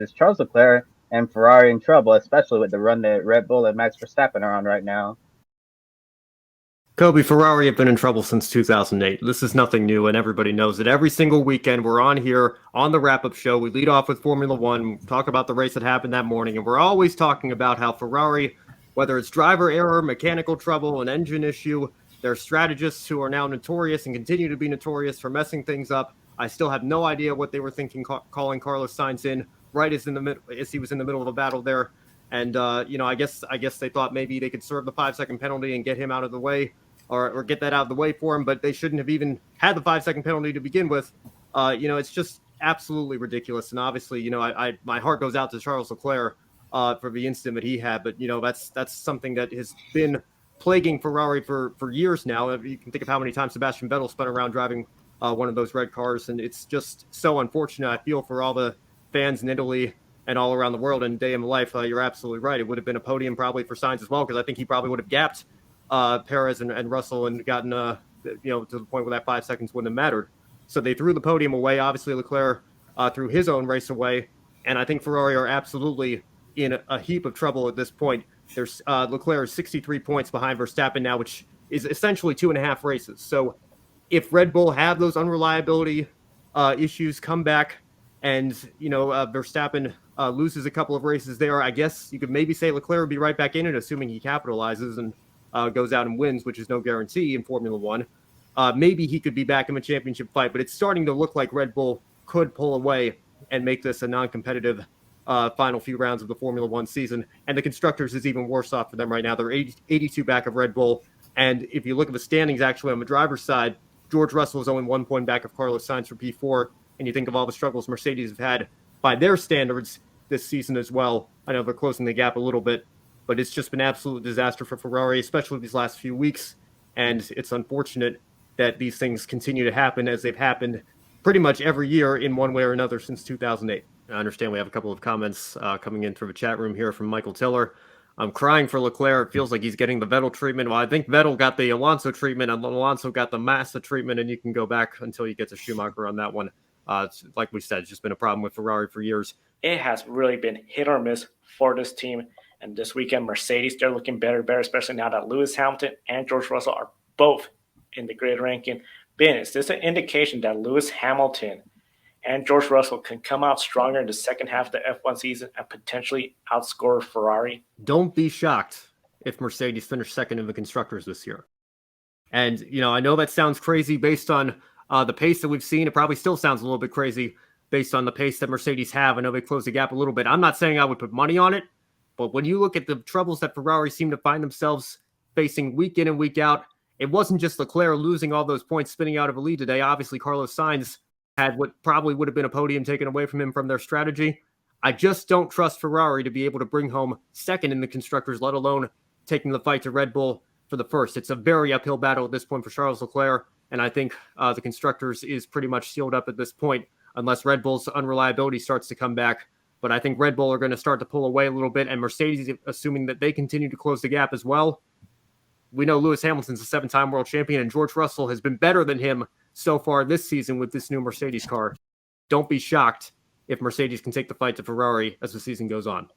is Charles Leclerc and Ferrari in trouble, especially with the run that Red Bull and Max Verstappen are on right now. Kobe, Ferrari have been in trouble since 2008. This is nothing new, and everybody knows it. Every single weekend, we're on here on the wrap-up show. We lead off with Formula One, talk about the race that happened that morning, and we're always talking about how Ferrari, whether it's driver error, mechanical trouble, an engine issue, their strategists who are now notorious and continue to be notorious for messing things up. I still have no idea what they were thinking calling Carlos Sainz in right as he was in the middle of a battle there. And I guess they thought maybe they could serve the 5-second penalty and get him out of the way. Or get that out of the way for him, but they shouldn't have even had the 5-second penalty to begin with. It's just absolutely ridiculous. And obviously, my heart goes out to Charles Leclerc for the incident that he had. But that's something that has been plaguing Ferrari for years now. You can think of how many times Sebastian Vettel spun around driving one of those red cars, and it's just so unfortunate. I feel for all the fans in Italy and all around the world and day in life. You're absolutely right. It would have been a podium probably for Sainz as well, because I think he probably would have gapped Perez and Russell and gotten to the point where that 5 seconds wouldn't have mattered. So they threw the podium away. Obviously, Leclerc threw his own race away, and I think Ferrari are absolutely in a heap of trouble at this point. There's Leclerc is 63 points behind Verstappen now, which is essentially 2.5 races. So if Red Bull have those unreliability issues come back, and Verstappen loses a couple of races there, I guess you could maybe say Leclerc would be right back in it, assuming he capitalizes and goes out and wins, which is no guarantee in Formula One. Maybe he could be back in the championship fight, but it's starting to look like Red Bull could pull away and make this a non-competitive final few rounds of the Formula One season. And the Constructors is even worse off for them right now. They're 82 back of Red Bull. And if you look at the standings, actually, on the driver's side, George Russell is only 1 point back of Carlos Sainz for P4. And you think of all the struggles Mercedes have had by their standards this season as well. I know they're closing the gap a little bit, but it's just been an absolute disaster for Ferrari, especially these last few weeks. And it's unfortunate that these things continue to happen, as they've happened pretty much every year in one way or another since 2008. I understand we have a couple of comments coming in through the chat room here from Michael Tiller. I'm crying for Leclerc. It feels like he's getting the Vettel treatment. Well, I think Vettel got the Alonso treatment, and Alonso got the Massa treatment, and you can go back until you get to Schumacher on that one. It's, like we said, it's just been a problem with Ferrari for years. It has really been hit or miss for this team. And this weekend, Mercedes, they're looking better, especially now that Lewis Hamilton and George Russell are both in the grid ranking. Ben, is this an indication that Lewis Hamilton and George Russell can come out stronger in the second half of the F1 season and potentially outscore Ferrari? Don't be shocked if Mercedes finish second in the Constructors this year. And, I know that sounds crazy based on the pace that we've seen. It probably still sounds a little bit crazy based on the pace that Mercedes have. I know they closed the gap a little bit. I'm not saying I would put money on it, but when you look at the troubles that Ferrari seem to find themselves facing week in and week out, it wasn't just Leclerc losing all those points spinning out of the lead today. Obviously, Carlos Sainz had what probably would have been a podium taken away from him from their strategy. I just don't trust Ferrari to be able to bring home second in the Constructors, let alone taking the fight to Red Bull for the first. It's a very uphill battle at this point for Charles Leclerc, and I think the Constructors is pretty much sealed up at this point unless Red Bull's unreliability starts to come back. But I think Red Bull are going to start to pull away a little bit, and Mercedes, assuming that they continue to close the gap as well. We know Lewis Hamilton's a 7-time world champion, and George Russell has been better than him so far this season with this new Mercedes car. Don't be shocked if Mercedes can take the fight to Ferrari as the season goes on.